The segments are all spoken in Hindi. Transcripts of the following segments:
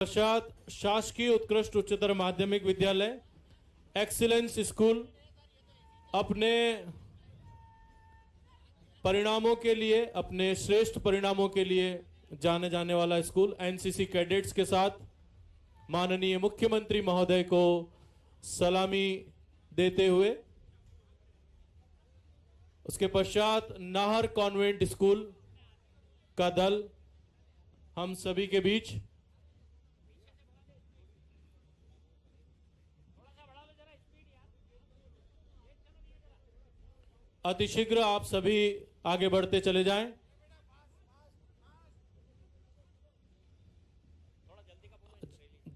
पश्चात शासकीय उत्कृष्ट उच्चतर माध्यमिक विद्यालय एक्सीलेंस स्कूल अपने परिणामों के लिए, अपने श्रेष्ठ परिणामों के लिए जाने जाने वाला स्कूल एनसीसी कैडेट्स के साथ माननीय मुख्यमंत्री महोदय को सलामी देते हुए, उसके पश्चात नाहर कॉन्वेंट स्कूल का दल हम सभी के बीच अतिशीघ्र आप सभी आगे बढ़ते चले जाएं।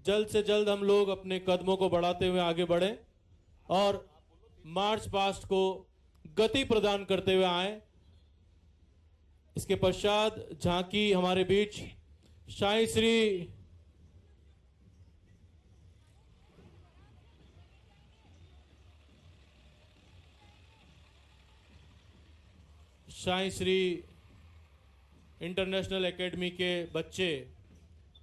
जल्द से जल्द हम लोग अपने कदमों को बढ़ाते हुए आगे बढ़ें और मार्च पास्ट को गति प्रदान करते हुए आए। इसके पश्चात झांकी हमारे बीच शाही श्री इंटरनेशनल एकेडमी के बच्चे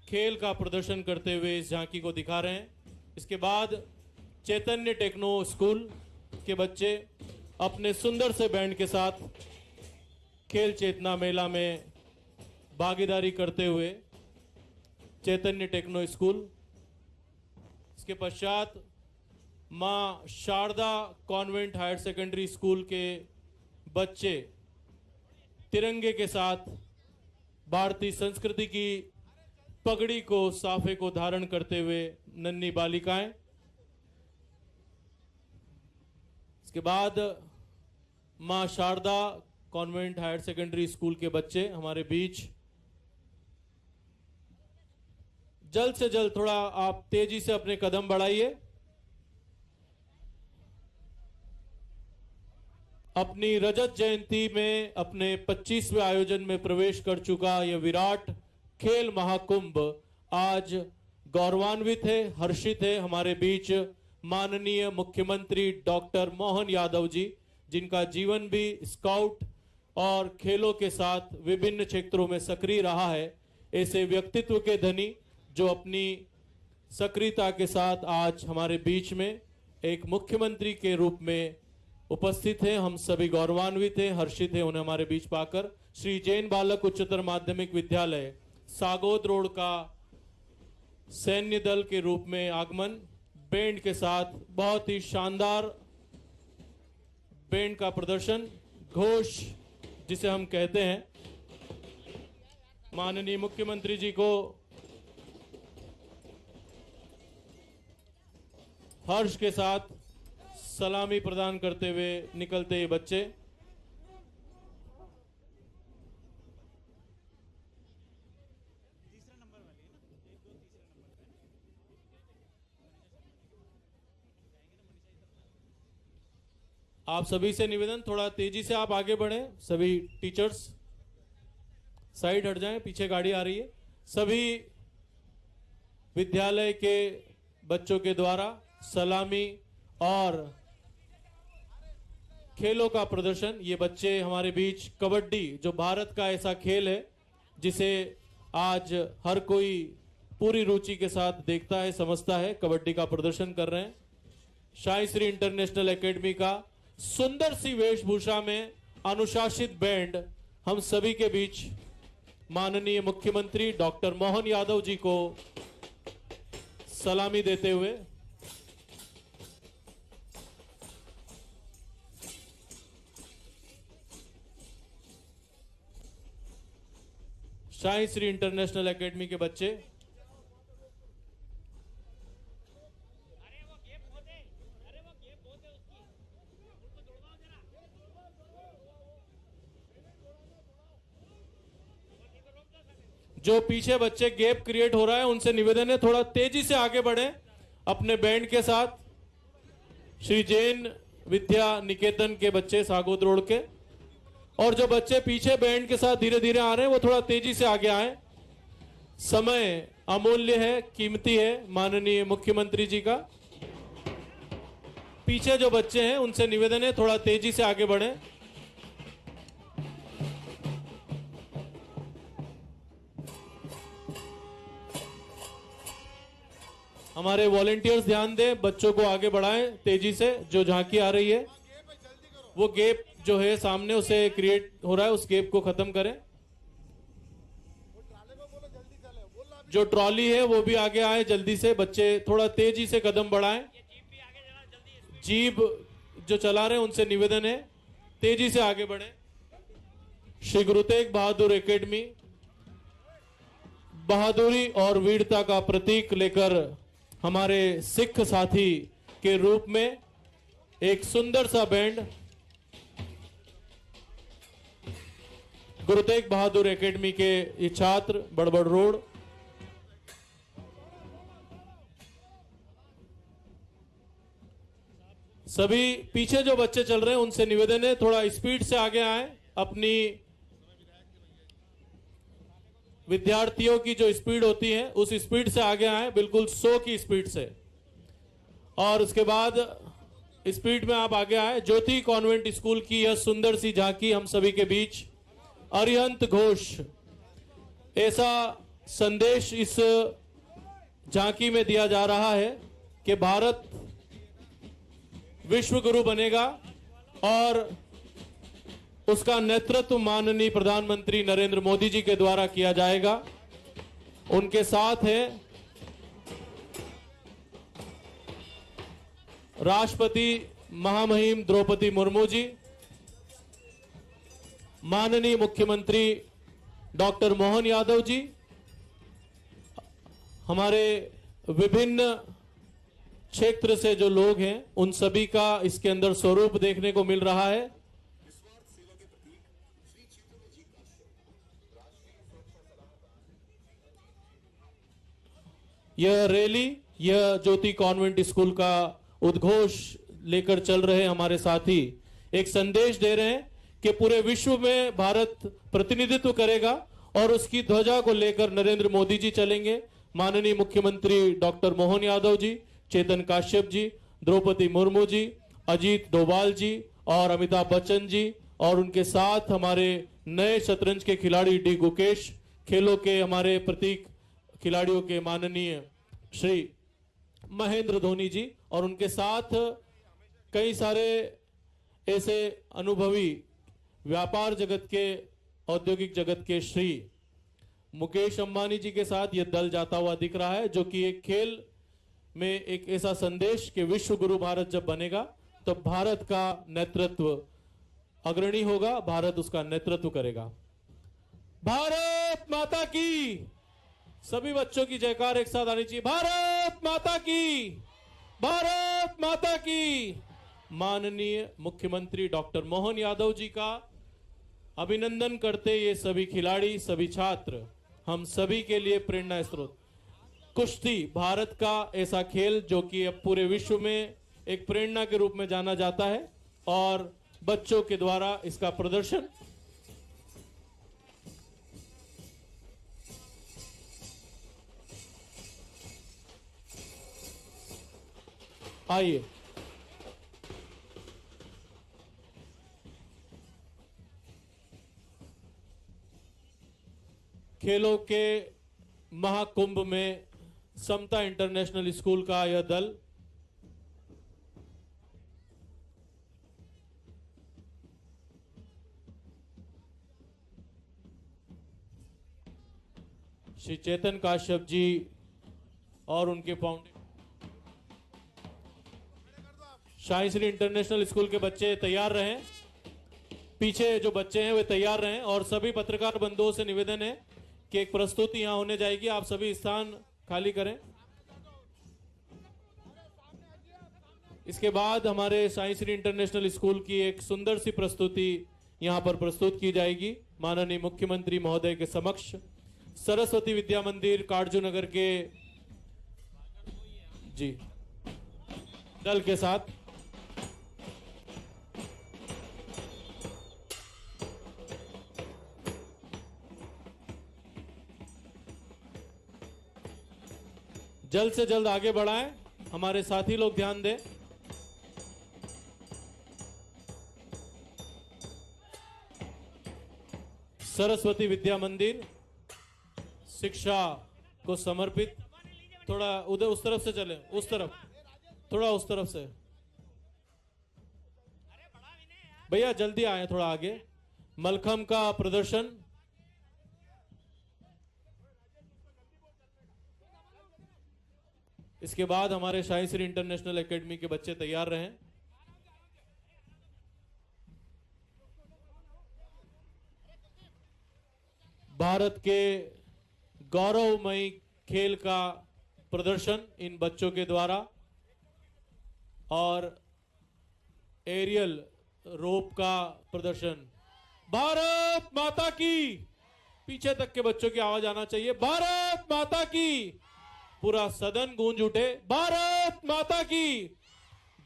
खेल का प्रदर्शन करते हुए इस झांकी को दिखा रहे हैं। इसके बाद चैतन्य टेक्नो स्कूल के बच्चे अपने सुंदर से बैंड के साथ खेल चेतना मेला में भागीदारी करते हुए चैतन्य टेक्नो स्कूल। इसके पश्चात मां Sharda convent higher secondary school के बच्चे तिरंगे के साथ भारतीय संस्कृति की पगड़ी को, साफे को धारण करते हुए नन्ही बालिकाएं। इसके बाद मां Sharda convent higher secondary school के बच्चे हमारे बीच। जल्द से जल्द थोड़ा आप तेजी से अपने कदम बढ़ाइए। अपनी रजत जयंती में अपने 25वें आयोजन में प्रवेश कर चुका यह विराट खेल महाकुंभ आज गौरवान्वित है, हर्षित है। हमारे बीच माननीय मुख्यमंत्री डॉक्टर मोहन यादव जी, जिनका जीवन भी स्काउट और खेलों के साथ विभिन्न क्षेत्रों में सक्रिय रहा है, ऐसे व्यक्तित्व के धनी जो अपनी सक्रियता के साथ आज हमारे बीच में एक मुख्यमंत्री के रूप में उपस्थित है। हम सभी गौरवान्वित हैं, हर्षित हैं उन्हें हमारे बीच पाकर। श्री जैन बालक उच्चतर माध्यमिक विद्यालय सागोद रोड का सैन्य दल के रूप में आगमन, बैंड के साथ बहुत ही शानदार बैंड का प्रदर्शन, घोष जिसे हम कहते हैं। माननीय मुख्यमंत्री जी को हर्ष के साथ सलामी प्रदान करते हुए निकलते ये बच्चे। आप सभी से निवेदन, थोड़ा तेजी से आप आगे बढ़ें। सभी टीचर्स साइड हट जाएं, पीछे गाड़ी आ रही है। सभी विद्यालय के बच्चों के द्वारा सलामी और खेलों का प्रदर्शन। ये बच्चे हमारे बीच कबड्डी, जो भारत का ऐसा खेल है जिसे आज हर कोई पूरी रुचि के साथ देखता है, समझता है, कबड्डी का प्रदर्शन कर रहे हैं। शाही श्री इंटरनेशनल एकेडमी का सुंदर सी वेशभूषा में अनुशासित बैंड हम सभी के बीच माननीय मुख्यमंत्री डॉक्टर मोहन यादव जी को सलामी देते हुए। शाही श्री इंटरनेशनल एकेडमी के बच्चे जो पीछे बच्चे गैप क्रिएट हो रहा है, उनसे निवेदन है थोड़ा तेजी से आगे बढ़ें अपने बैंड के साथ। श्री जैन विद्या निकेतन के बच्चे सागोद रोड के, और जो बच्चे पीछे बैंड के साथ धीरे धीरे आ रहे हैं वो थोड़ा तेजी से आगे आए। समय अमूल्य है, कीमती है माननीय मुख्यमंत्री जी का। पीछे जो बच्चे हैं उनसे निवेदन है थोड़ा तेजी से आगे बढ़ें। हमारे वॉलेंटियर्स ध्यान दें, बच्चों को आगे बढ़ाएं तेजी से। जो झांकी आ रही है वो गैप जो है सामने उसे क्रिएट हो रहा है, उस गैप को खत्म करें। जो ट्रॉली है वो भी आगे आए जल्दी से, बच्चे थोड़ा तेजी से कदम बढ़ाएं। जीप जो चला रहे हैं उनसे निवेदन है तेजी से आगे बढ़ें। श्री गुरु तेग बहादुर एकेडमी बहादुरी और वीरता का प्रतीक लेकर हमारे सिख साथी के रूप में एक सुंदर सा बैंड गुरु तेग बहादुर एकेडमी के ये छात्र बड़बड़ रोड। सभी पीछे जो बच्चे चल रहे हैं उनसे निवेदन है थोड़ा स्पीड से आगे आए। अपनी विद्यार्थियों की जो स्पीड होती है उस स्पीड से आगे आए, बिल्कुल 100 की स्पीड से। और उसके बाद स्पीड में आप आगे आए। ज्योति कॉन्वेंट स्कूल की यह सुंदर सी झांकी हम सभी के बीच अरिहंत घोष, ऐसा संदेश इस झांकी में दिया जा रहा है कि भारत विश्व गुरु बनेगा और उसका नेतृत्व माननीय प्रधानमंत्री नरेंद्र मोदी जी के द्वारा किया जाएगा। उनके साथ है राष्ट्रपति महामहिम द्रौपदी मुर्मू जी, माननीय मुख्यमंत्री डॉक्टर मोहन यादव जी, हमारे विभिन्न क्षेत्र से जो लोग हैं उन सभी का इसके अंदर स्वरूप देखने को मिल रहा है। यह रैली, यह ज्योति कॉन्वेंट स्कूल का उद्घोष लेकर चल रहे हमारे साथी एक संदेश दे रहे हैं कि पूरे विश्व में भारत प्रतिनिधित्व करेगा और उसकी ध्वजा को लेकर नरेंद्र मोदी जी चलेंगे। माननीय मुख्यमंत्री डॉक्टर मोहन यादव जी, चेतन काश्यप जी, द्रौपदी मुर्मू जी, अजीत डोभाल जी और अमिताभ बच्चन जी, और उनके साथ हमारे नए शतरंज के खिलाड़ी डी गुकेश, खेलों के हमारे प्रतीक खिलाड़ियों के माननीय श्री महेंद्र धोनी जी, और उनके साथ कई सारे ऐसे अनुभवी व्यापार जगत के, औद्योगिक जगत के श्री मुकेश अंबानी जी के साथ यह दल जाता हुआ दिख रहा है, जो कि एक खेल में एक ऐसा संदेश कि विश्व गुरु भारत जब बनेगा तो भारत का नेतृत्व अग्रणी होगा, भारत उसका नेतृत्व करेगा। भारत माता की, सभी बच्चों की जयकार एक साथ आनी चाहिए। भारत माता की, भारत माता की। माननीय मुख्यमंत्री डॉक्टर मोहन यादव जी का अभिनंदन करते ये सभी खिलाड़ी, सभी छात्र हम सभी के लिए प्रेरणा स्रोत। कुश्ती भारत का ऐसा खेल जो कि अब पूरे विश्व में एक प्रेरणा के रूप में जाना जाता है और बच्चों के द्वारा इसका प्रदर्शन आइए खेलों के महाकुंभ में समता इंटरनेशनल स्कूल का यह दल श्री चेतन काश्यप जी और उनके फाउंडेशन शाही श्री इंटरनेशनल स्कूल के बच्चे तैयार रहें। पीछे जो बच्चे हैं वे तैयार रहें और सभी पत्रकार बंधुओं से निवेदन है कि एक प्रस्तुति यहां होने जाएगी, आप सभी स्थान खाली करें। इसके बाद हमारे साई श्री इंटरनेशनल स्कूल की एक सुंदर सी प्रस्तुति यहां पर प्रस्तुत की जाएगी माननीय मुख्यमंत्री महोदय के समक्ष। सरस्वती विद्या मंदिर काटजू नगर के जी दल के साथ जल्द से जल्द आगे बढ़ाएं। हमारे साथी लोग ध्यान दें। सरस्वती विद्या मंदिर शिक्षा को समर्पित थोड़ा उधर उस तरफ से चले, उस तरफ, थोड़ा उस तरफ से भैया जल्दी आए, थोड़ा आगे। मलखम का प्रदर्शन, इसके बाद हमारे शाही श्री इंटरनेशनल एकेडमी के बच्चे तैयार रहें। भारत के गौरवमयी खेल का प्रदर्शन इन बच्चों के द्वारा और एरियल रोप का प्रदर्शन। भारत माता की, पीछे तक के बच्चों की आवाज आना चाहिए, भारत माता की। पूरा सदन गूंज उठे, भारत माता की।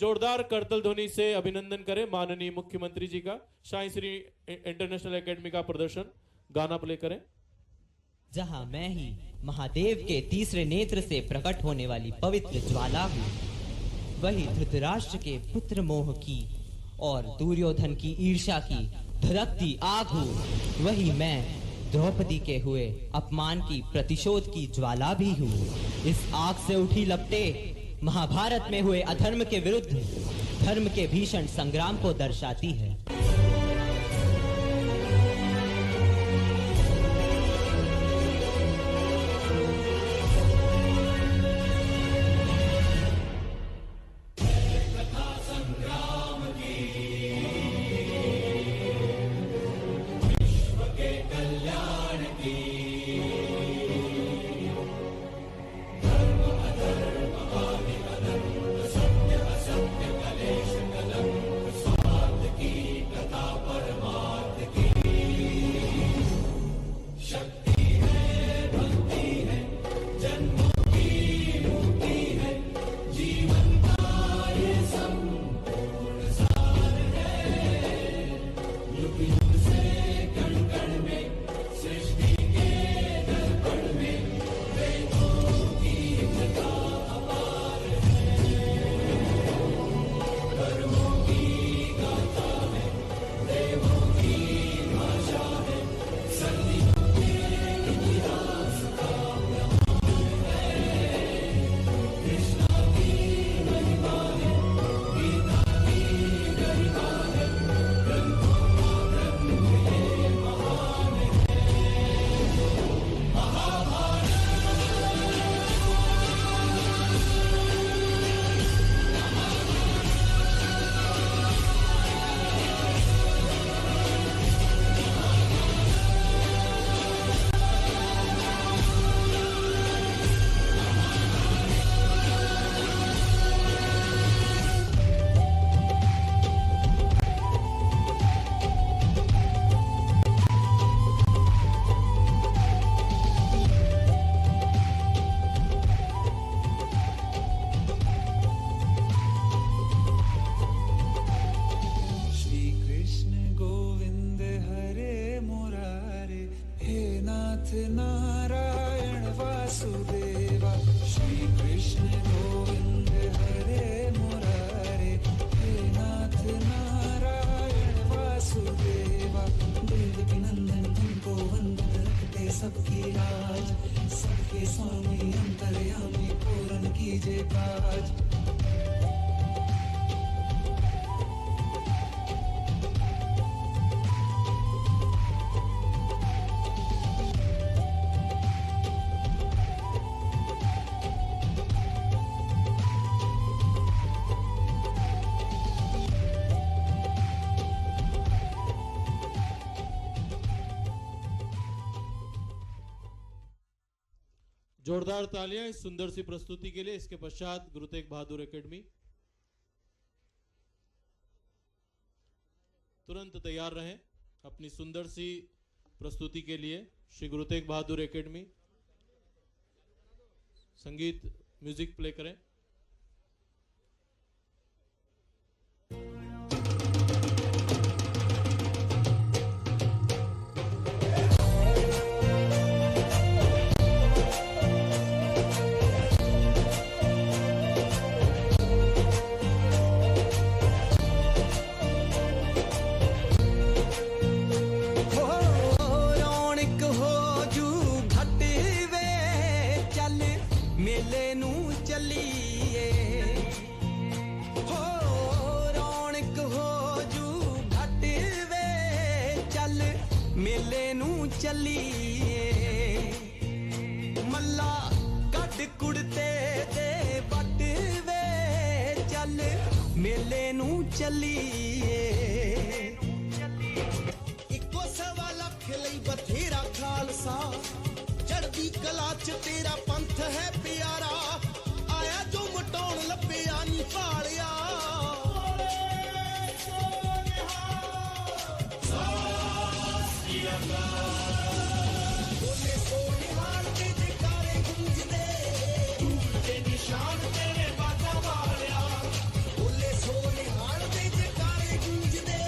जोरदार करतल ध्वनि से अभिनंदन करें माननीय मुख्यमंत्री जी का। शाही श्री इंटरनेशनल एकेडमी का प्रदर्शन, गाना प्ले करें। जहां मैं ही महादेव के तीसरे नेत्र से प्रकट होने वाली पवित्र ज्वाला हूँ, वही धृतराष्ट्र के पुत्र मोह की और दुर्योधन की ईर्ष्या की धधकती आग हूँ। वही मैं द्रौपदी के हुए अपमान की प्रतिशोध की ज्वाला भी हूँ। इस आग से उठी लपटे महाभारत में हुए अधर्म के विरुद्ध धर्म के भीषण संग्राम को दर्शाती है। नारायण वासुदेवा, श्री कृष्ण गोविंद हरे मुरारे, हे नाथ नारायण वासुदेवा। देवकी नंदन तुमको वंदन रखते सबकी लाज, सबके स्वामी अंतर्यामी पूर्ण कीजिए काज। जोरदार तालियां इस सुंदर सी प्रस्तुति के लिए। इसके पश्चात गुरु तेग बहादुर एकेडमी तुरंत तैयार रहें अपनी सुंदर सी प्रस्तुति के लिए। श्री गुरु तेग बहादुर एकेडमी संगीत म्यूजिक प्ले करें। मेले ਚੱਲੀਏ ਹੋ ਰੌਣਕ ਹੋ ਜੂ ਘਟ ਵੇ ਚੱਲ ਮੇਲੇ ਨੂੰ ਚੱਲੀਏ ਮੱਲਾ ਕੱਢ ਕੁੜਤੇ ਦੇ ਵੱਟ ਵੇ ਚੱਲ ਮੇਲੇ ਨੂੰ ਚੱਲੀਏ ਇੱਕੋ ਸਵਾ ਲੱਖ ਲਈ ਬਥੇਰਾ ਖਾਲਸਾ ਚੜ੍ਹਦੀ ਕਲਾ ਚ ਤੇਰਾ ਪੰਥ ਹੈ ਪਿਆਰਾ ਆਇਆ ਜੋ ਮਟਾਉਣ ਲੱਭਿਆ ਨੀ ਭਾਲਿਆ ਬੋਲੇ ਸੋਨਿਹਾਲ ਦੇ ਜਕਾਰੇ ਗੂੰਜਦੇ ਤੇ ਨਿਸ਼ਾਨ ਤੇਰੇ ਬਾਜਾ ਵਾਲਿਆ ਬੋਲੇ ਸੋਨਿਹਾਲ ਦੇ ਜਕਾਰੇ ਗੂੰਜਦੇ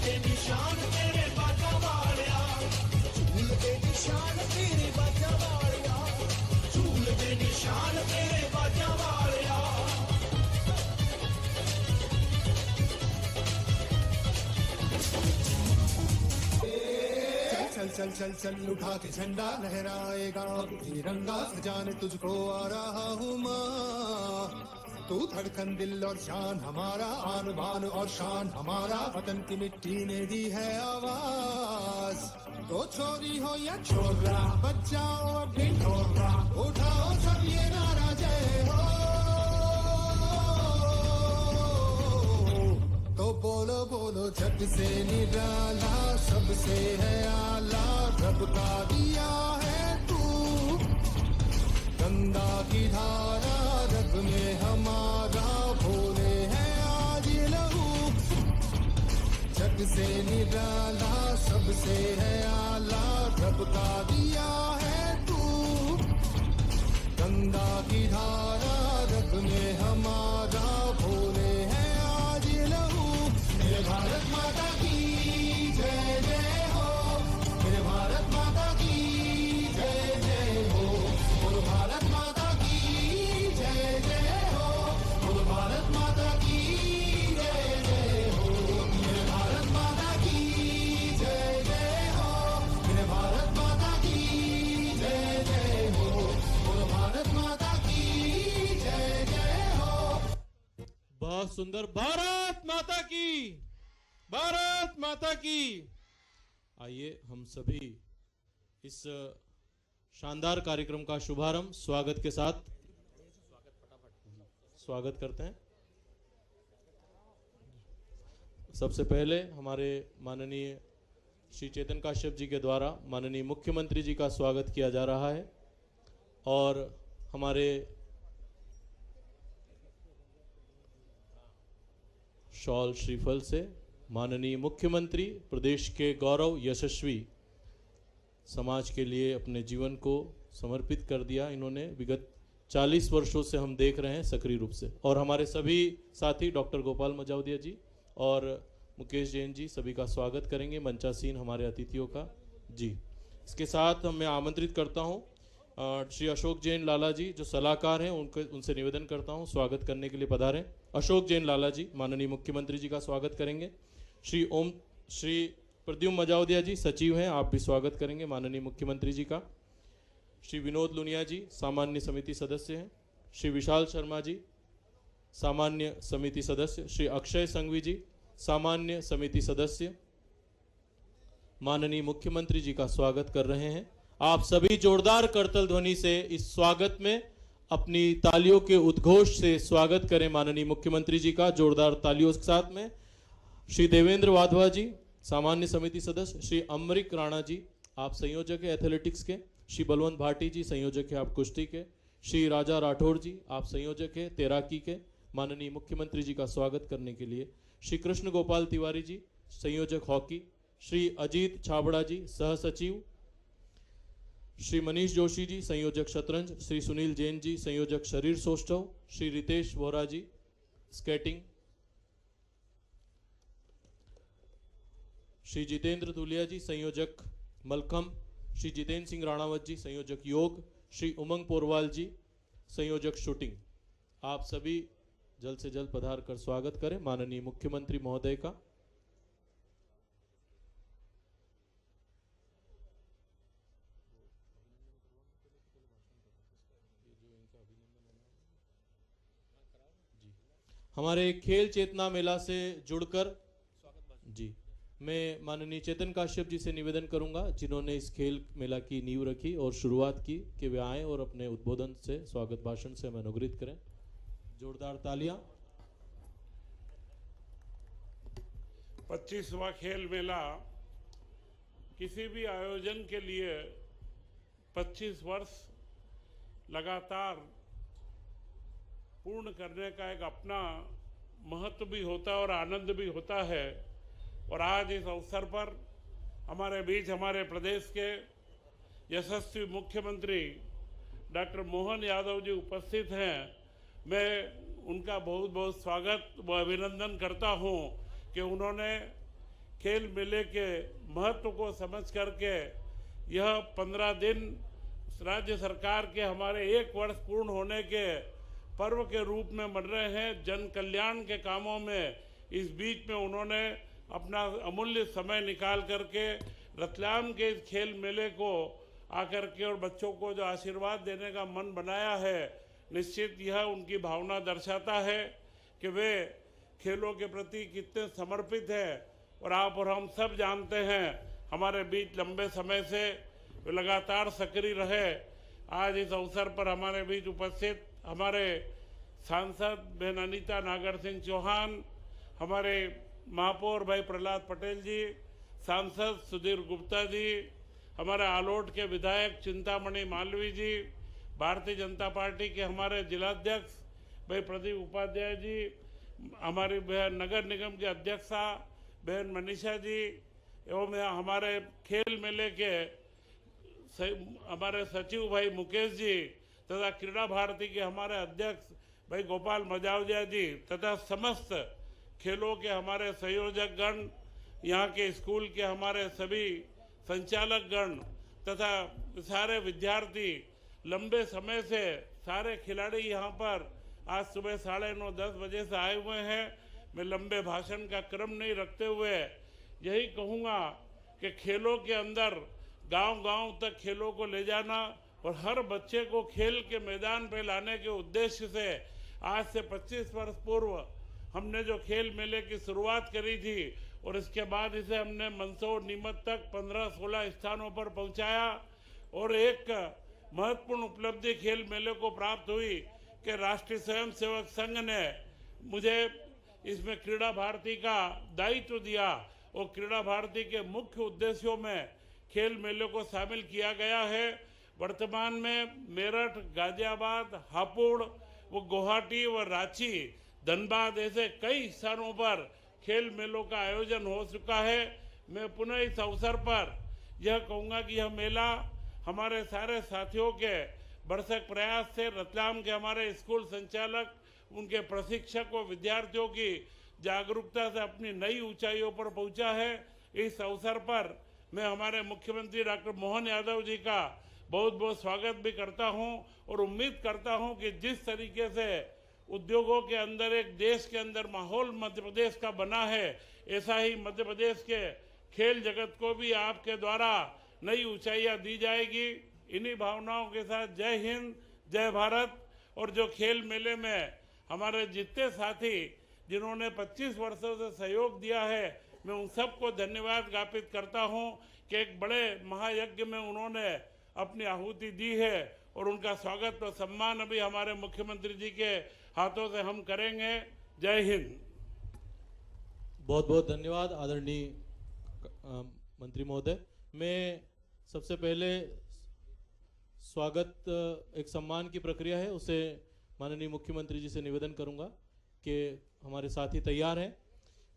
ਤੇ ਨਿਸ਼ਾਨ ਤੇਰੇ ਬਾਜਾ ਵਾਲਿਆ ਝੂਲ ਦੇ ਨਿਸ਼ਾਨ ਤੇਰੇ ਬਾਜਾ ਵਾਲਿਆ ਝੂਲ ਦੇ ਨਿਸ਼ਾਨ ਤੇਰੇ ਬਾਜਾ ਵਾਲਿਆ चल चल चल चल उठा के झंडा लहराएगा तिरंगा सजाने तुझको आ रहा हूँ माँ तू धड़कन दिल और शान हमारा आन बान और शान हमारा वतन की मिट्टी ने दी है आवाज तो छोरी हो या छोरा बच्चाओ अब भी ढोरा उठाओ सब ये नारा जय हो तो बोलो बोलो जग से निराला सबसे है आला रब का दिया है तू गंगा की धारा रग में हमारा भोले है आज लहू जग से निराला सबसे है आला रब का दिया है तू गंगा की धारा रग में हमारा भोले है आज लहू मेरे भारत माता की जय जय हो मेरे भारत माता की जय जय हो बोलो भारत माता की जय जय हो बोलो भारत माता की जय जय हो मेरे भारत माता की जय जय हो मेरे भारत माता की जय जय हो बोलो भारत माता की जय जय हो बहुत सुंदर। भारत माता की, भारत माता की। आइए हम सभी इस शानदार कार्यक्रम का शुभारंभ स्वागत के साथ स्वागत करते हैं। सबसे पहले हमारे माननीय श्री चेतन काश्यप जी के द्वारा माननीय मुख्यमंत्री जी का स्वागत किया जा रहा है और हमारे शॉल श्रीफल से माननीय मुख्यमंत्री प्रदेश के गौरव यशस्वी समाज के लिए अपने जीवन को समर्पित कर दिया। इन्होंने विगत 40 वर्षों से हम देख रहे हैं सक्रिय रूप से। और हमारे सभी साथी डॉक्टर गोपाल मजावदिया जी और मुकेश जैन जी सभी का स्वागत करेंगे मंचासीन हमारे अतिथियों का जी। इसके साथ मैं आमंत्रित करता हूं श्री अशोक जैन लाला जी जो सलाहकार हैं उनसे निवेदन करता हूं स्वागत करने के लिए पधारें। अशोक जैन लाला जी माननीय मुख्यमंत्री जी का स्वागत करेंगे। श्री प्रद्युम्न मजावदिया जी सचिव हैं, आप भी स्वागत करेंगे माननीय मुख्यमंत्री जी का। श्री विनोद लुनिया जी सामान्य समिति सदस्य हैं। श्री विशाल शर्मा जी सामान्य समिति सदस्य। श्री अक्षय संघवी जी सामान्य समिति सदस्य माननीय मुख्यमंत्री जी का स्वागत कर रहे हैं। आप सभी जोरदार करतल ध्वनि से इस स्वागत में अपनी तालियों के उद्घोष से स्वागत करें माननीय मुख्यमंत्री जी का जोरदार तालियों के साथ में। श्री देवेंद्र वाधवा जी सामान्य समिति सदस्य। श्री अमरिक राणा जी आप संयोजक है एथलेटिक्स के। श्री बलवंत भाटी जी संयोजक है आप कुश्ती के। श्री राजा राठौर जी आप संयोजक है तैराकी के। माननीय मुख्यमंत्री जी का स्वागत करने के लिए श्री कृष्ण गोपाल तिवारी जी संयोजक हॉकी। श्री अजीत छाबड़ा जी सह सचिव। श्री मनीष जोशी जी संयोजक शतरंज। श्री सुनील जैन जी संयोजक शरीर सौष्ठव। श्री रितेश वोरा जी स्केटिंग। श्री जितेंद्र दुलिया जी संयोजक मलखम। श्री जितेंद्र सिंह राणावत जी संयोजक योग। श्री उमंग पोरवाल जी संयोजक शूटिंग। आप सभी जल्द से जल्द पधार कर स्वागत करें माननीय मुख्यमंत्री महोदय का। जो इनका अभिनंदन हमारे खेल चेतना मेला से जुड़कर जी मैं माननीय चेतन काश्यप जी से निवेदन करूंगा, जिन्होंने इस खेल मेला की नींव रखी और शुरुआत की, कि वे आएं और अपने उद्बोधन से, स्वागत भाषण से हमें अनुग्रहित करें। जोरदार तालियां। 25वां खेल मेला किसी भी आयोजन के लिए 25 वर्ष लगातार पूर्ण करने का एक अपना महत्व भी होता है और आनंद भी होता है। और आज इस अवसर पर हमारे बीच हमारे प्रदेश के यशस्वी मुख्यमंत्री डॉक्टर मोहन यादव जी उपस्थित हैं। मैं उनका बहुत बहुत स्वागत व अभिनंदन करता हूं कि उन्होंने खेल मेले के महत्व को समझ करके यह 15 दिन राज्य सरकार के हमारे 1 वर्ष पूर्ण होने के पर्व के रूप में मन रहे हैं। जन कल्याण के कामों में इस बीच में उन्होंने अपना अमूल्य समय निकाल करके रतलाम के इस खेल मेले को आकर के और बच्चों को जो आशीर्वाद देने का मन बनाया है, निश्चित यह उनकी भावना दर्शाता है कि वे खेलों के प्रति कितने समर्पित हैं। और आप और हम सब जानते हैं, हमारे बीच लंबे समय से वे लगातार सक्रिय रहे। आज इस अवसर पर हमारे बीच उपस्थित हमारे सांसद बहन अनीता नागर सिंह चौहान, हमारे महापौर भाई प्रहलाद पटेल जी, सांसद सुधीर गुप्ता जी, हमारे आलोट के विधायक चिंतामणि मालवी जी, भारतीय जनता पार्टी के हमारे जिलाध्यक्ष भाई प्रदीप उपाध्याय जी, हमारी बहन नगर निगम के अध्यक्षा बहन मनीषा जी, एवं हमारे खेल मेले के हमारे सचिव भाई मुकेश जी तथा क्रीड़ा भारती के हमारे अध्यक्ष भाई गोपाल मजावजिया जी तथा समस्त खेलों के हमारे संयोजक गण, यहाँ के स्कूल के हमारे सभी संचालक गण तथा सारे विद्यार्थी, लंबे समय से सारे खिलाड़ी यहाँ पर आज सुबह 9:30-10 बजे से आए हुए हैं। मैं लंबे भाषण का क्रम नहीं रखते हुए यही कहूँगा कि खेलों के अंदर गांव-गांव तक खेलों को ले जाना और हर बच्चे को खेल के मैदान पे लाने के उद्देश्य से आज से 25 वर्ष पूर्व हमने जो खेल मेले की शुरुआत करी थी और इसके बाद इसे हमने मंदसौर नीमच तक 15-16 स्थानों पर पहुंचाया। और एक महत्वपूर्ण उपलब्धि खेल मेले को प्राप्त हुई कि राष्ट्रीय स्वयंसेवक संघ ने मुझे इसमें क्रीड़ा भारती का दायित्व दिया और क्रीड़ा भारती के मुख्य उद्देश्यों में खेल मेले को शामिल किया गया है। वर्तमान में मेरठ, गाजियाबाद, हापुड़ व गुवाहाटी व रांची, धनबाद ऐसे कई स्थानों पर खेल मेलों का आयोजन हो चुका है। मैं पुनः इस अवसर पर यह कहूँगा कि यह मेला हमारे सारे साथियों के भरसक प्रयास से रतलाम के हमारे स्कूल संचालक, उनके प्रशिक्षक व विद्यार्थियों की जागरूकता से अपनी नई ऊंचाइयों पर पहुंचा है। इस अवसर पर मैं हमारे मुख्यमंत्री डॉक्टर मोहन यादव जी का बहुत बहुत स्वागत भी करता हूं और उम्मीद करता हूं कि जिस तरीके से उद्योगों के अंदर एक देश के अंदर माहौल मध्य प्रदेश का बना है, ऐसा ही मध्य प्रदेश के खेल जगत को भी आपके द्वारा नई ऊंचाइयां दी जाएगी। इन्हीं भावनाओं के साथ जय हिंद, जय भारत। और जो खेल मेले में हमारे जितने साथी जिन्होंने 25 वर्षों से सहयोग दिया है, मैं उन सबको धन्यवाद ज्ञापित करता हूं कि एक बड़े महायज्ञ में उन्होंने अपनी आहुति दी है और उनका स्वागत और सम्मान अभी हमारे मुख्यमंत्री जी के हाथों से हम करेंगे। जय हिंद। बहुत बहुत धन्यवाद आदरणीय मंत्री महोदय। मैं सबसे पहले स्वागत एक सम्मान की प्रक्रिया है, उसे माननीय मुख्यमंत्री जी से निवेदन करूंगा कि हमारे साथी तैयार हैं।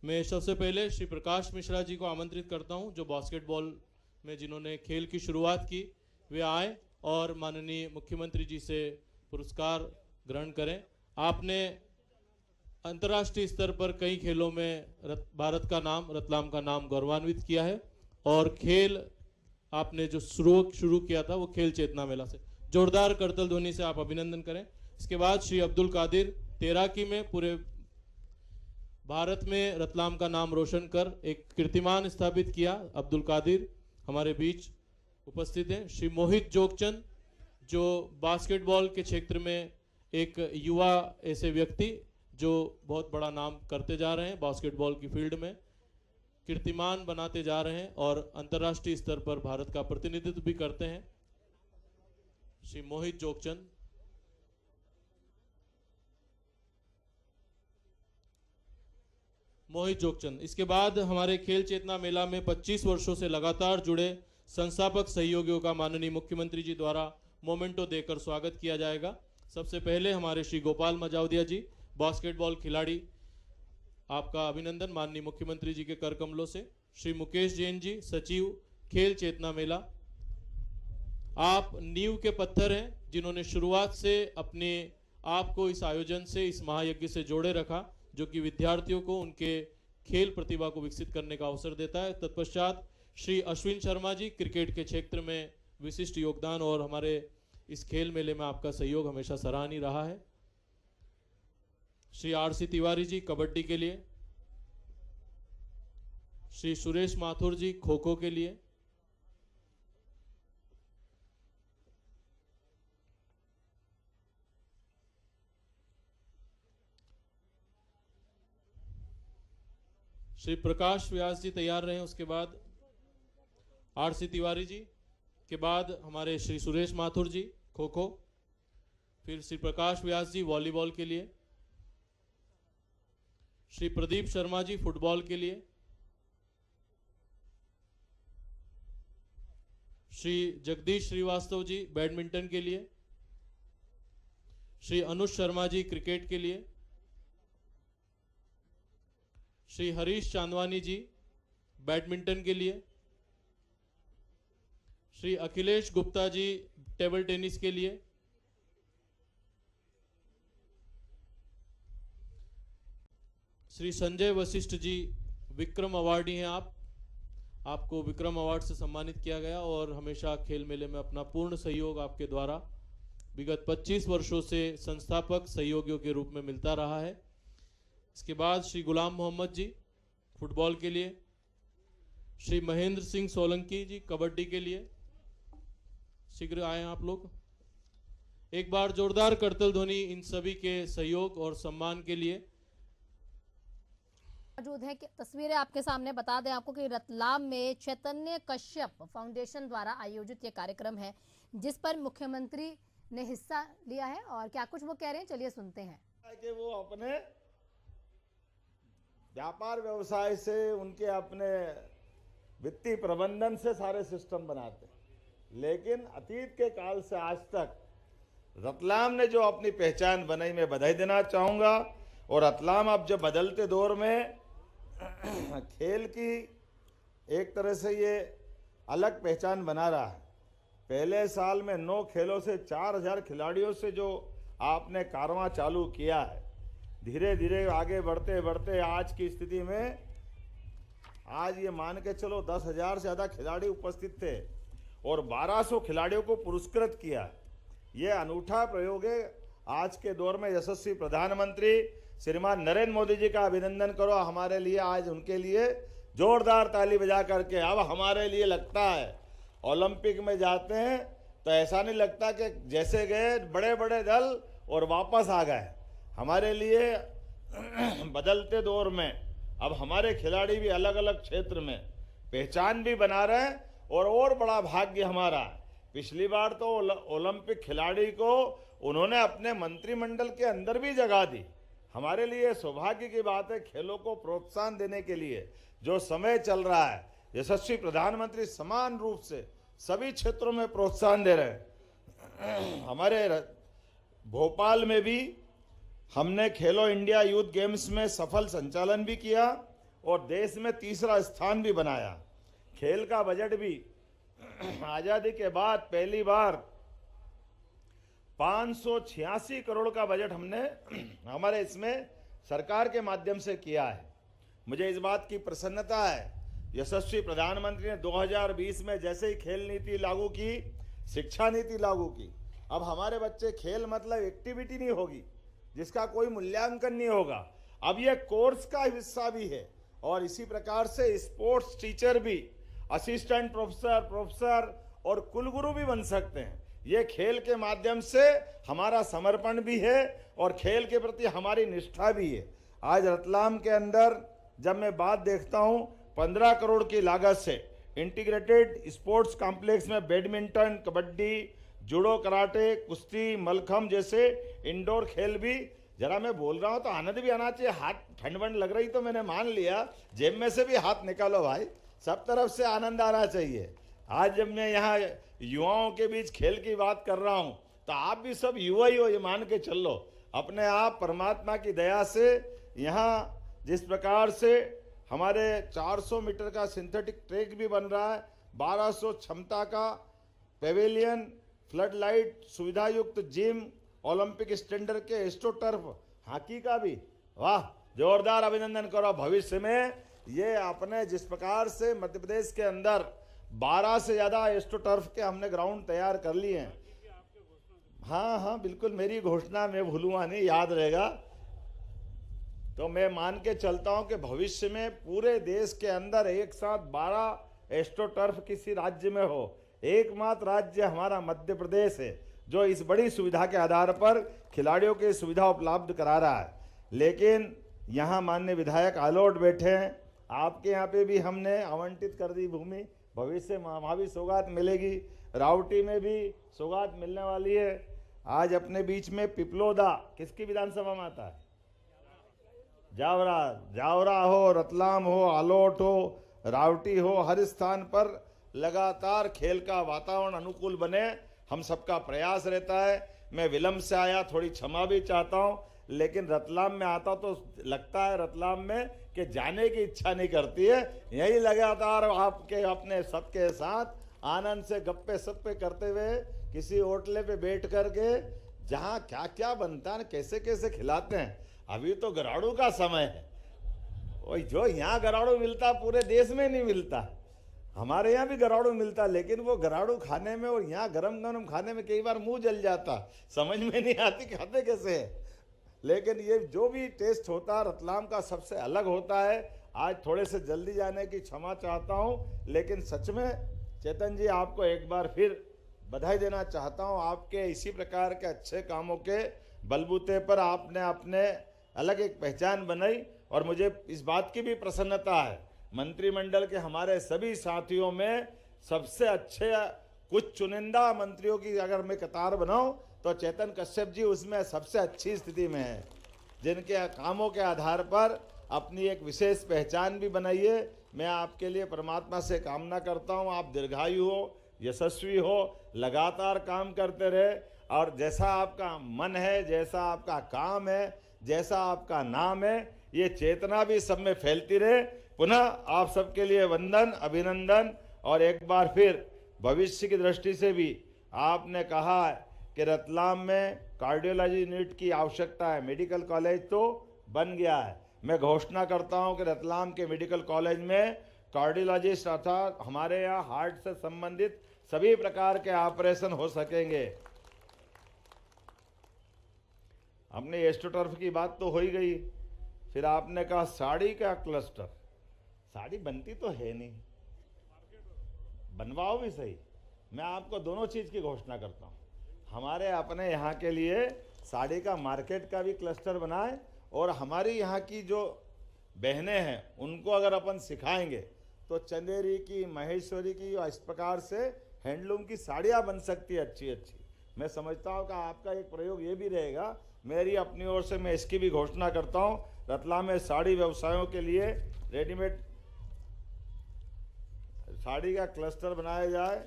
मैं सबसे पहले श्री प्रकाश मिश्रा जी को आमंत्रित करता हूं, जो बास्केटबॉल में जिन्होंने खेल की शुरुआत की, वे आए और माननीय मुख्यमंत्री जी से पुरस्कार ग्रहण करें। आपने अंतर्राष्ट्रीय स्तर पर कई खेलों में भारत का नाम, रतलाम का नाम गौरवान्वित किया है और खेल आपने जो शुरू किया था वो खेल चेतना मेला से। जोरदार करतल ध्वनि से आप अभिनंदन करें। इसके बाद श्री अब्दुल कादिर तैराकी में पूरे भारत में रतलाम का नाम रोशन कर एक कीर्तिमान स्थापित किया। अब्दुल कादिर हमारे बीच उपस्थित हैं। श्री मोहित जोगचंद, जो बास्केटबॉल के क्षेत्र में एक युवा ऐसे व्यक्ति जो बहुत बड़ा नाम करते जा रहे हैं बास्केटबॉल की फील्ड में, कीर्तिमान बनाते जा रहे हैं और अंतर्राष्ट्रीय स्तर पर भारत का प्रतिनिधित्व भी करते हैं, श्री मोहित जोगचंद। मोहित जोगचंद। इसके बाद हमारे खेल चेतना मेला में 25 वर्षों से लगातार जुड़े संस्थापक सहयोगियों का माननीय मुख्यमंत्री जी द्वारा मोमेंटो देकर स्वागत किया जाएगा। सबसे पहले हमारे श्री गोपाल मजावदिया जी, बास्केटबॉल खिलाड़ी, आपका अभिनंदन माननीय मुख्यमंत्री जी के कर कमलों से। श्री मुकेश जैन जी, सचिव खेल चेतना मेला, आप नींव के पत्थर हैं जिन्होंने शुरुआत से अपने आप को इस आयोजन से, इस महायज्ञ से जोड़े रखा, जो कि विद्यार्थियों को उनके खेल प्रतिभा को विकसित करने का अवसर देता है। तत्पश्चात श्री अश्विन शर्मा जी, क्रिकेट के क्षेत्र में विशिष्ट योगदान और हमारे इस खेल मेले में आपका सहयोग हमेशा सराहनीय रहा है। श्री आर सी तिवारी जी, कबड्डी के लिए, श्री सुरेश माथुर जी, खो खो के लिए, श्री प्रकाश व्यास जी तैयार रहे। उसके बाद आर सी तिवारी जी के बाद हमारे श्री सुरेश माथुर जी खो खो, फिर श्री प्रकाश व्यास जी वॉलीबॉल के लिए, श्री प्रदीप शर्मा जी फुटबॉल के लिए, श्री जगदीश श्रीवास्तव जी बैडमिंटन के लिए, श्री अनुज शर्मा जी क्रिकेट के लिए, श्री हरीश चांदवानी जी बैडमिंटन के लिए, श्री अखिलेश गुप्ता जी टेबल टेनिस के लिए, श्री संजय वशिष्ठ जी विक्रम अवार्डी हैं, आपको विक्रम अवार्ड से सम्मानित किया गया और हमेशा खेल मेले में अपना पूर्ण सहयोग आपके द्वारा विगत 25 वर्षों से संस्थापक सहयोगियों के रूप में मिलता रहा है। इसके बाद श्री गुलाम मोहम्मद जी फुटबॉल के लिए, श्री महेंद्र सिंह सोलंकी जी कबड्डी के लिए, शीघ्र आए आप लोग। एक बार जोरदार करतल ध्वनि इन सभी के सहयोग और सम्मान के लिए। मौजूद है कि तस्वीरें आपके सामने, बता दें आपको कि रतलाम में चैतन्य कश्यप फाउंडेशन द्वारा आयोजित ये कार्यक्रम है जिस पर मुख्यमंत्री ने हिस्सा लिया है और क्या कुछ वो कह रहे हैं, चलिए सुनते हैं। कि वो अपने व्यापार व्यवसाय से, उनके अपने वित्तीय प्रबंधन से सारे सिस्टम बनाते, लेकिन अतीत के काल से आज तक रतलाम ने जो अपनी पहचान बनाई, मैं बधाई देना चाहूँगा। और रतलाम अब जो बदलते दौर में खेल की एक तरह से ये अलग पहचान बना रहा है। पहले साल में 9 खेलों से 4000 खिलाड़ियों से जो आपने कारवां चालू किया है, धीरे धीरे आगे बढ़ते बढ़ते आज की स्थिति में आज ये मान के चलो 10,000 से ज़्यादा खिलाड़ी उपस्थित थे और 1200 खिलाड़ियों को पुरस्कृत किया। ये अनूठा प्रयोग है। आज के दौर में यशस्वी प्रधानमंत्री श्रीमान नरेंद्र मोदी जी का अभिनंदन करो हमारे लिए, आज उनके लिए जोरदार ताली बजा करके। अब हमारे लिए लगता है ओलंपिक में जाते हैं तो ऐसा नहीं लगता कि जैसे गए बड़े बड़े दल और वापस आ गए। हमारे लिए बदलते दौर में अब हमारे खिलाड़ी भी अलग अलग क्षेत्र में पहचान भी बना रहे हैं और बड़ा भाग्य हमारा। पिछली बार तो ओलंपिक खिलाड़ी को उन्होंने अपने मंत्रिमंडल के अंदर भी जगह दी। हमारे लिए सौभाग्य की बात है। खेलों को प्रोत्साहन देने के लिए जो समय चल रहा है, यशस्वी प्रधानमंत्री समान रूप से सभी क्षेत्रों में प्रोत्साहन दे रहे हैं। हमारे भोपाल में भी हमने खेलो इंडिया यूथ गेम्स में सफल संचालन भी किया और देश में 3रा स्थान भी बनाया। खेल का बजट भी आज़ादी के बाद पहली बार 586 करोड़ का बजट हमने हमारे इसमें सरकार के माध्यम से किया है। मुझे इस बात की प्रसन्नता है, यशस्वी प्रधानमंत्री ने 2020 में जैसे ही खेल नीति लागू की, शिक्षा नीति लागू की, अब हमारे बच्चे खेल मतलब एक्टिविटी नहीं होगी जिसका कोई मूल्यांकन नहीं होगा, अब ये कोर्स का हिस्सा भी है। और इसी प्रकार से स्पोर्ट्स टीचर भी असिस्टेंट प्रोफेसर और कुलगुरु भी बन सकते हैं। ये खेल के माध्यम से हमारा समर्पण भी है और खेल के प्रति हमारी निष्ठा भी है। आज रतलाम के अंदर जब मैं बात देखता हूं, 15 करोड़ की लागत से इंटीग्रेटेड स्पोर्ट्स कॉम्प्लेक्स में बैडमिंटन, कबड्डी, जूडो, कराटे, कुश्ती, मलखम जैसे इंडोर खेल भी, जरा मैं बोल रहा हूं तो आनंद भी आना चाहिए। हाथ ठंड वंड लग रही तो मैंने मान लिया, जेब में से भी हाथ निकालो भाई, सब तरफ से आनंद आना चाहिए। आज जब मैं यहाँ युवाओं के बीच खेल की बात कर रहा हूं तो आप भी सब युवा ही हो, ये मान के चल लो। अपने आप परमात्मा की दया से यहाँ जिस प्रकार से हमारे 400 मीटर का सिंथेटिक ट्रैक भी बन रहा है, 1200 क्षमता का पेविलियन, फ्लड लाइट, सुविधा युक्त जिम, ओलंपिक स्टैंडर्ड के एस्ट्रोटर्फ, हॉकी का भी, वाह, जोरदार अभिनंदन करो। भविष्य में ये अपने जिस प्रकार से मध्य प्रदेश के अंदर 12 से ज़्यादा एस्ट्रोटर्फ के हमने ग्राउंड तैयार कर लिए हैं। हाँ, बिल्कुल, मेरी घोषणा मैं भूलूंगा नहीं, याद रहेगा। तो मैं मान के चलता हूं कि भविष्य में पूरे देश के अंदर एक साथ 12 एस्ट्रोटर्फ किसी राज्य में हो। एकमात्र राज्य हमारा मध्य प्रदेश है जो इस बड़ी सुविधा के आधार पर खिलाड़ियों की सुविधा उपलब्ध करा रहा है। लेकिन यहाँ माननीय विधायक आलोट बैठे हैं, आपके यहाँ पे भी हमने आवंटित कर दी भूमि, भविष्य में वहाँ भी सौगात मिलेगी, रावटी में भी सौगात मिलने वाली है। आज अपने बीच में पिपलोदा किसकी विधानसभा में आता है? जावरा हो, रतलाम हो, आलोट हो, रावटी हो, हर स्थान पर लगातार खेल का वातावरण अनुकूल बने, हम सबका प्रयास रहता है। मैं विलंब से आया, थोड़ी क्षमा भी चाहता हूं, लेकिन रतलाम में आता तो लगता है रतलाम में कि जाने की इच्छा नहीं करती है। यही लगातार आपके अपने सबके साथ आनंद से गप्पे सप्पे करते हुए किसी होटले पे बैठ करके जहाँ क्या क्या बनता है, कैसे कैसे खिलाते हैं। अभी तो गराड़ू का समय है, वही जो यहाँ गराड़ू मिलता पूरे देश में नहीं मिलता। हमारे यहाँ भी गराड़ू मिलता, लेकिन वो गराड़ू खाने में और यहाँ गरम गरम खाने में कई बार मुंह जल जाता, समझ में नहीं आती खाते कैसे है। लेकिन ये जो भी टेस्ट होता है रतलाम का सबसे अलग होता है। आज थोड़े से जल्दी जाने की क्षमा चाहता हूँ, लेकिन सच में चेतन जी आपको एक बार फिर बधाई देना चाहता हूँ। आपके इसी प्रकार के अच्छे कामों के बलबूते पर आपने अपने अलग एक पहचान बनाई, और मुझे इस बात की भी प्रसन्नता है मंत्रिमंडल के हमारे सभी साथियों में सबसे अच्छे कुछ चुनिंदा मंत्रियों की अगर मैं कतार बनाऊं तो चेतन कश्यप जी उसमें सबसे अच्छी स्थिति में है, जिनके कामों के आधार पर अपनी एक विशेष पहचान भी बनाई है। मैं आपके लिए परमात्मा से कामना करता हूं, आप दीर्घायु हो, यशस्वी हो, लगातार काम करते रहे, और जैसा आपका मन है, जैसा आपका काम है, जैसा आपका नाम है, ये चेतना भी सब में फैलती रहे। पुनः आप सबके लिए वंदन, अभिनंदन। और एक बार फिर भविष्य की दृष्टि से भी आपने कहा है कि रतलाम में कार्डियोलॉजी यूनिट की आवश्यकता है, मेडिकल कॉलेज तो बन गया है। मैं घोषणा करता हूं कि रतलाम के मेडिकल कॉलेज में कार्डियोलॉजिस्ट अर्थात हमारे यहाँ हार्ट से संबंधित सभी प्रकार के ऑपरेशन हो सकेंगे। हमने एस्ट्रोटर्फ की बात तो हो ही गई, फिर आपने कहा साड़ी का क्लस्टर। साड़ी बनती तो है नहीं, बनवाओ भी सही। मैं आपको दोनों चीज की घोषणा करता हूं, हमारे अपने यहाँ के लिए साड़ी का मार्केट का भी क्लस्टर बनाए, और हमारी यहाँ की जो बहनें हैं उनको अगर अपन सिखाएंगे तो चंदेरी की, महेश्वरी की, इस प्रकार से हैंडलूम की साड़ियाँ बन सकती है अच्छी अच्छी। मैं समझता हूँ कि आपका एक प्रयोग ये भी रहेगा। मेरी अपनी ओर से मैं इसकी भी घोषणा करता हूँ, रतलाम में साड़ी व्यवसायों के लिए रेडीमेड साड़ी का क्लस्टर बनाया जाए।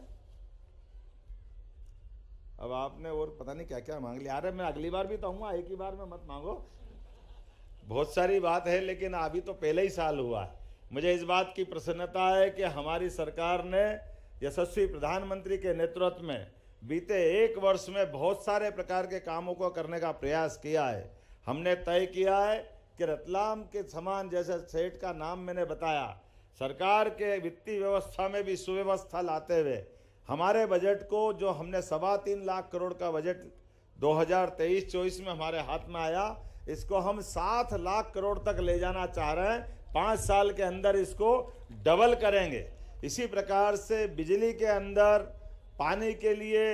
अब आपने और पता नहीं क्या क्या मांग लिया। अरे मैं अगली बार भी तो आऊँगा, एक ही बार में मत मांगो, बहुत सारी बात है, लेकिन अभी तो पहले ही साल हुआ है। मुझे इस बात की प्रसन्नता है कि हमारी सरकार ने यशस्वी प्रधानमंत्री के नेतृत्व में बीते एक वर्ष में बहुत सारे प्रकार के कामों को करने का प्रयास किया है। हमने तय किया है कि रतलाम के समान, जैसे सेठ का नाम मैंने बताया, सरकार के वित्तीय व्यवस्था में भी सुव्यवस्था लाते हुए हमारे बजट को, जो हमने 3.25 लाख करोड़ का बजट 2023-24 में हमारे हाथ में आया, इसको हम 7 लाख करोड़ तक ले जाना चाह रहे हैं। 5 साल के अंदर इसको डबल करेंगे। इसी प्रकार से बिजली के अंदर, पानी के लिए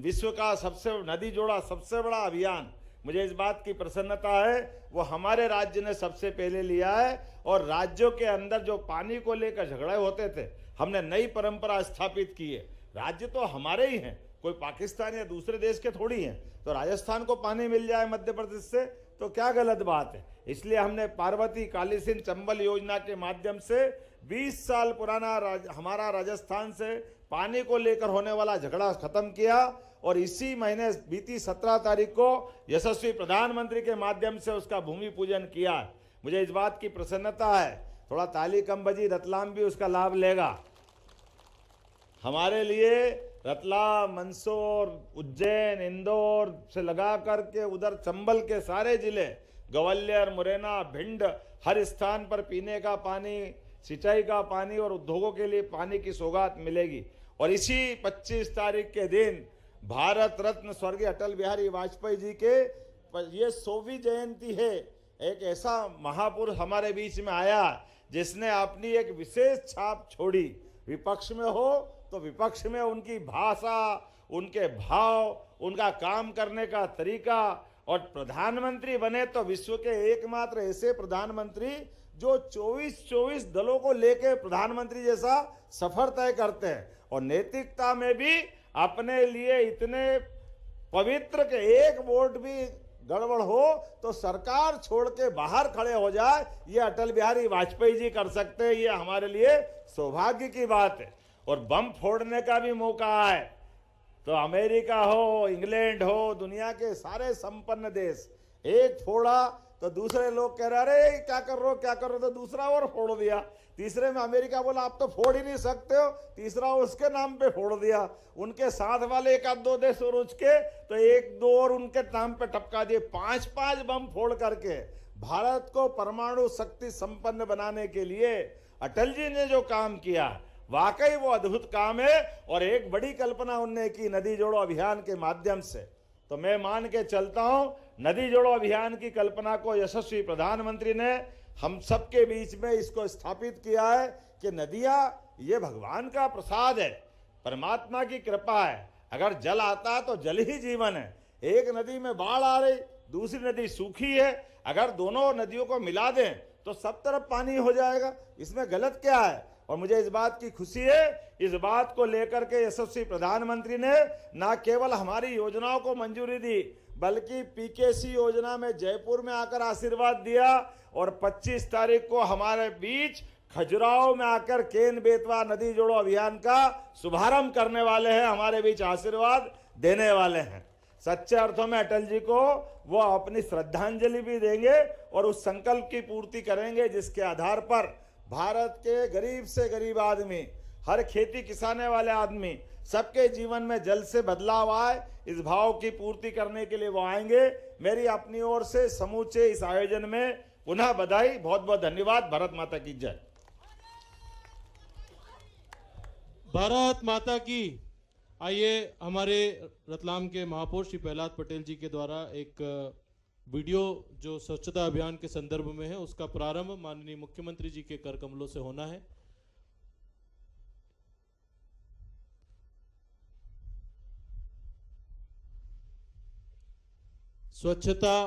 विश्व का सबसे नदी जोड़ा सबसे बड़ा अभियान मुझे इस बात की प्रसन्नता है वो हमारे राज्य ने सबसे पहले लिया है। और राज्यों के अंदर जो पानी को लेकर झगड़े होते थे, हमने नई परंपरा स्थापित की है। राज्य तो हमारे ही हैं, कोई पाकिस्तान या दूसरे देश के थोड़ी हैं। तो राजस्थान को पानी मिल जाए मध्य प्रदेश से तो क्या गलत बात है। इसलिए हमने पार्वती काली सिंध चंबल योजना के माध्यम से 20 साल पुराना हमारा राजस्थान से पानी को लेकर होने वाला झगड़ा खत्म किया। और इसी महीने बीती 17 तारीख को यशस्वी प्रधानमंत्री के माध्यम से उसका भूमि पूजन किया। मुझे इस बात की प्रसन्नता है, थोड़ा ताली कम बजी, रतलाम भी उसका लाभ लेगा। हमारे लिए रतलाम, मंदसौर, उज्जैन, इंदौर से लगा करके उधर चंबल के सारे जिले, ग्वालियर, मुरैना, भिंड, हर स्थान पर पीने का पानी, सिंचाई का पानी और उद्योगों के लिए पानी की सौगात मिलेगी। और इसी 25 तारीख के दिन भारत रत्न स्वर्गीय अटल बिहारी वाजपेयी जी के ये 100वीं जयंती है। एक ऐसा महापुरुष हमारे बीच में आया जिसने अपनी एक विशेष छाप छोड़ी। विपक्ष में हो तो विपक्ष में उनकी भाषा, उनके भाव, उनका काम करने का तरीका, और प्रधानमंत्री बने तो विश्व के एकमात्र ऐसे प्रधानमंत्री जो 24 दलों को लेकर प्रधानमंत्री जैसा सफर तय करते हैं। और नैतिकता में भी अपने लिए इतने पवित्र के एक वोट भी गड़बड़ हो तो सरकार छोड़ के बाहर खड़े हो जाए, ये अटल बिहारी वाजपेयी जी कर सकते हैं। ये हमारे लिए सौभाग्य की बात है। और बम फोड़ने का भी मौका आए तो अमेरिका हो, इंग्लैंड हो, दुनिया के सारे संपन्न देश, एक फोड़ा तो दूसरे लोग कह रहे अरे क्या कर रहे हो क्या कर रहे हो, तो दूसरा और फोड़ दिया। तीसरे में अमेरिका बोला आप तो फोड़ ही नहीं सकते हो, तीसरा उसके नाम पे फोड़ दिया। उनके साथ वाले एक आध दो देश और उसके तो एक दो और उनके नाम पे टपका दिए। 5-5 बम फोड़ करके भारत को परमाणु शक्ति संपन्न बनाने के लिए अटल जी ने जो काम किया वाकई वो अद्भुत काम है। और एक बड़ी कल्पना उनने की नदी जोड़ो अभियान के माध्यम से। तो मैं मान के चलता हूं नदी जोड़ो अभियान की कल्पना को यशस्वी प्रधानमंत्री ने हम सबके बीच में इसको स्थापित किया है कि नदियां ये भगवान का प्रसाद है, परमात्मा की कृपा है। अगर जल आता तो जल ही जीवन है। एक नदी में बाढ़ आ रही, दूसरी नदी सूखी है, अगर दोनों नदियों को मिला दें तो सब तरफ पानी हो जाएगा, इसमें गलत क्या है। और मुझे इस बात की खुशी है, इस बात को लेकर के यशस्वी प्रधानमंत्री ने न केवल हमारी योजनाओं को मंजूरी दी बल्कि पीकेसी योजना में जयपुर में आकर आशीर्वाद दिया। और 25 तारीख को हमारे बीच खजुराहो में आकर केन बेतवा नदी जोड़ो अभियान का शुभारंभ करने वाले हैं, हमारे बीच आशीर्वाद देने वाले हैं। सच्चे अर्थों में अटल जी को वो अपनी श्रद्धांजलि भी देंगे और उस संकल्प की पूर्ति करेंगे जिसके आधार पर भारत के गरीब से गरीब आदमी, हर खेती किसाने वाले आदमी, सबके जीवन में जल से बदलाव आए, इस भाव की पूर्ति करने के लिए वो आएंगे। मेरी अपनी ओर से समूचे इस आयोजन में पुनः बधाई, बहुत बहुत धन्यवाद। भारत माता की जय। भारत माता की। आइए हमारे रतलाम के महापौर श्री प्रहलाद पटेल जी के द्वारा एक वीडियो जो स्वच्छता अभियान के संदर्भ में है उसका प्रारंभ माननीय मुख्यमंत्री जी के कर कमलों से होना है। स्वच्छता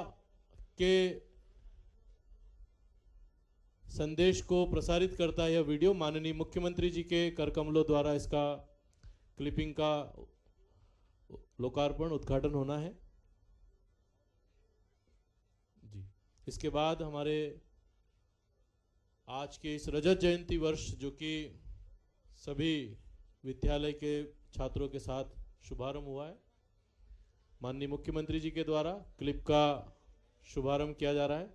के संदेश को प्रसारित करता है यह वीडियो। माननीय मुख्यमंत्री जी के कर कमलों द्वारा इसका क्लिपिंग का लोकार्पण उद्घाटन होना है जी। इसके बाद हमारे आज के इस रजत जयंती वर्ष जो कि सभी विद्यालय के छात्रों के साथ शुभारंभ हुआ है, माननीय मुख्यमंत्री जी के द्वारा क्लिप का शुभारंभ किया जा रहा है।